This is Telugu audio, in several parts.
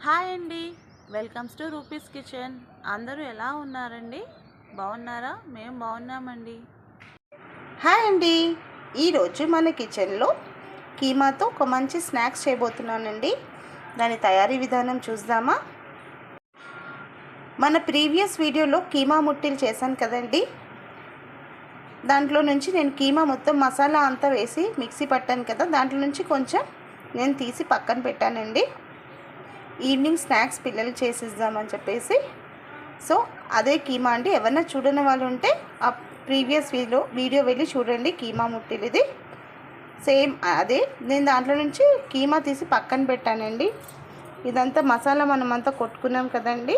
హాయ్ అండి, వెల్కమ్స్ టు రూపీస్ కిచెన్. అందరూ ఎలా ఉన్నారండి? బాగున్నారా? మేము బాగున్నామండి. హాయ్ అండి, ఈరోజు మన కిచెన్లో కీమాతో ఒక మంచి స్నాక్స్ చేయబోతున్నానండి. దాని తయారీ విధానం చూద్దామా? మన ప్రీవియస్ వీడియోలో కీమా ముట్టిలు చేశాను కదండి. దాంట్లో నుంచి నేను కీమా మొత్తం మసాలా అంతా వేసి మిక్సీ పట్టాను కదా, దాంట్లో నుంచి కొంచెం నేను తీసి పక్కన పెట్టానండి. ఈవినింగ్ స్నాక్స్ పిల్లలు చేసిద్దామని చెప్పేసి. సో అదే కీమా అండి. ఎవరైనా చూడని వాళ్ళు ఉంటే ఆ ప్రీవియస్ వీడియో వెళ్ళి చూడండి. కీమా ముట్టిలు ఇది సేమ్ అదే. నేను దాంట్లో నుంచి కీమా తీసి పక్కన పెట్టానండి. ఇదంతా మసాలా మనమంతా కొట్టుకున్నాం కదండి,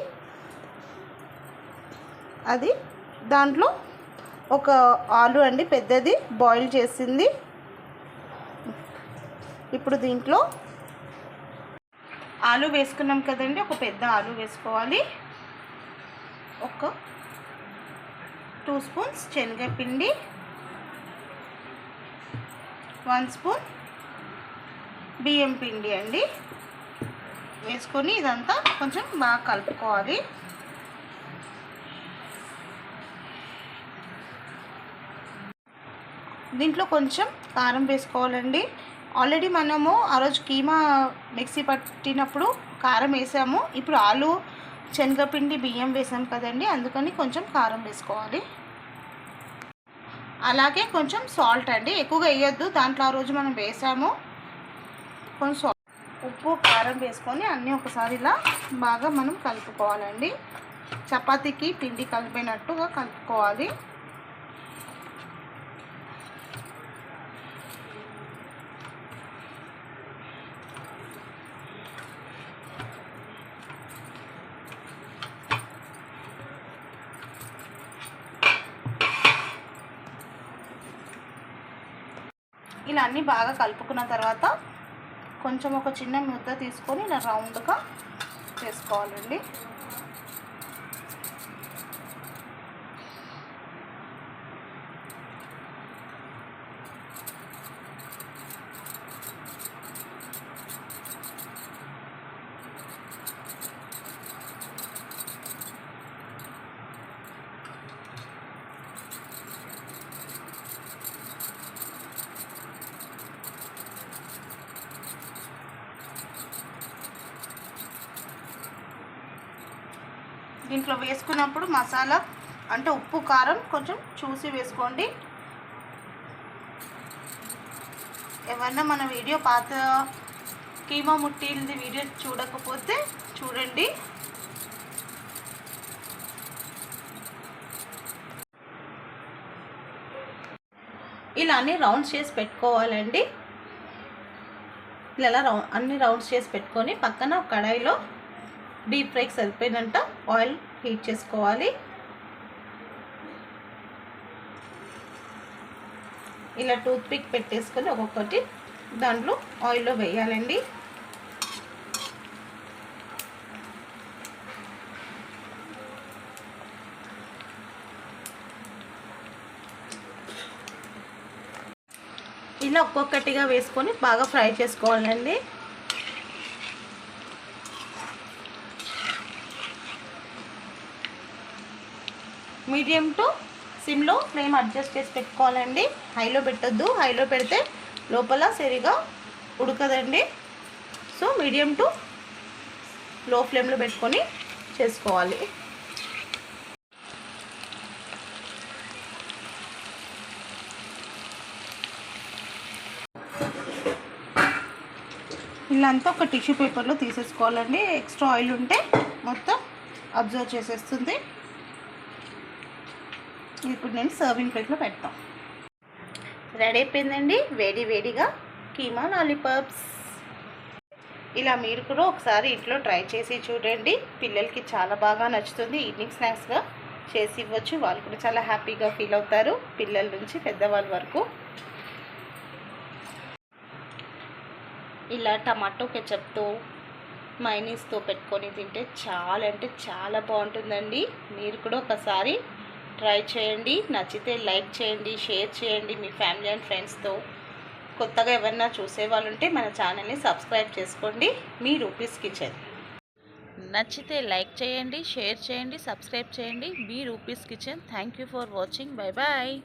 అది దాంట్లో ఒక ఆలు అండి, పెద్దది బాయిల్ చేసింది. ఇప్పుడు దీంట్లో ఆలు వేసుకున్నాం కదండి, ఒక పెద్ద ఆలు వేసుకోవాలి. ఒక 2 స్పూన్స్ శనగపిండి, 1 స్పూన్ బియ్యం పిండి అండి వేసుకొని ఇదంతా కొంచెం బాగా కలుపుకోవాలి. దీంట్లో కొంచెం కారం వేసుకోవాలండి. ఆల్రెడీ మనము ఆ రోజు కీమా మిక్సీ పట్టినప్పుడు కారం వేసాము. ఇప్పుడు ఆలు, శనగపిండి, బియ్యం వేసాం కదండి, అందుకని కొంచెం కారం వేసుకోవాలి. అలాగే కొంచెం సాల్ట్ అండి, ఎక్కువగా వేయొద్దు. దాంట్లో ఆ రోజు మనం వేసాము. కొంచెం ఉప్పు, కారం వేసుకొని అన్నీ ఒకసారి ఇలా బాగా మనం కలుపుకోవాలండి. చపాతీకి పిండి కలిపినట్టుగా కలుపుకోవాలి. ఇలా అన్నీ బాగా కలుపుకున్న తర్వాత కొంచెం ఒక చిన్న ముద్ద తీసుకొని ఇలా రౌండ్గా చేసుకోవాలండి. దీంట్లో వేసుకున్నప్పుడు మసాలా అంటే ఉప్పు, కారం కొంచెం చూసి వేసుకోండి. ఎవరన్నా మన వీడియో పాత కీమా ముట్టింది వీడియో చూడకపోతే చూడండి. ఇలా అన్ని రౌండ్స్ చేసి పెట్టుకోవాలండి. ఇలా అన్ని రౌండ్స్ చేసి పెట్టుకొని పక్కన కడాయిలో డీప్ ఫ్రైకి సరిపోయినంత ఆయిల్ హీట్ చేసుకోవాలి. ఇలా టూత్ పిక్ పెట్టేసుకొని ఒక్కొక్కటి దాంట్లో ఆయిల్లో వేయాలండి. ఇలా ఒక్కొక్కటిగా వేసుకొని బాగా ఫ్రై చేసుకోవాలండి. మీడియం టు సిమ్లో ఫ్లేమ్ అడ్జస్ట్ చేసి పెట్టుకోవాలండి. హైలో పెట్టొద్దు, హైలో పెడితే లోపల సరిగా ఉడకదండి. సో మీడియం టు లో ఫ్లేమ్లో పెట్టుకొని చేసుకోవాలి. ఇలా అంతా ఒక టిష్యూ పేపర్లో తీసేసుకోవాలండి. ఎక్స్ట్రా ఆయిల్ ఉంటే మొత్తం అబ్జర్వ్ చేసేస్తుంది. ఇప్పుడు నేను సర్వింగ్ ప్లేట్లో పెడతాం. రెడీ అయిపోయిందండి వేడి వేడిగా కీమా లాలీపాప్స్. ఇలా మీరు కూడా ఒకసారి ఇంట్లో ట్రై చేసి చూడండి. పిల్లలకి చాలా బాగా నచ్చుతుంది. ఈవినింగ్ స్నాక్స్గా చేసి ఇవ్వచ్చు. వాళ్ళు కూడా చాలా హ్యాపీగా ఫీల్ అవుతారు, పిల్లల నుంచి పెద్దవాళ్ళ వరకు. ఇలా టమాటో కెచప్తో, మైనీస్తో పెట్టుకొని తింటే చాలా అంటే చాలా బాగుంటుందండి. మీరు కూడా ఒకసారి ట్రై చేయండి. నచ్చితే లైక్ చేయండి, షేర్ చేయండి మీ ఫ్యామిలీ అండ్ ఫ్రెండ్స్తో. కొత్తగా ఎవరైనా చూసే వాళ్ళు ఉంటే మన ఛానల్ని సబ్స్క్రైబ్ చేసుకోండి. మీ రూపీస్ కిచెన్. నచ్చితే లైక్ చేయండి, షేర్ చేయండి, సబ్స్క్రైబ్ చేయండి. బీ రూపీస్ kitchen. Thank you for watching. Bye bye.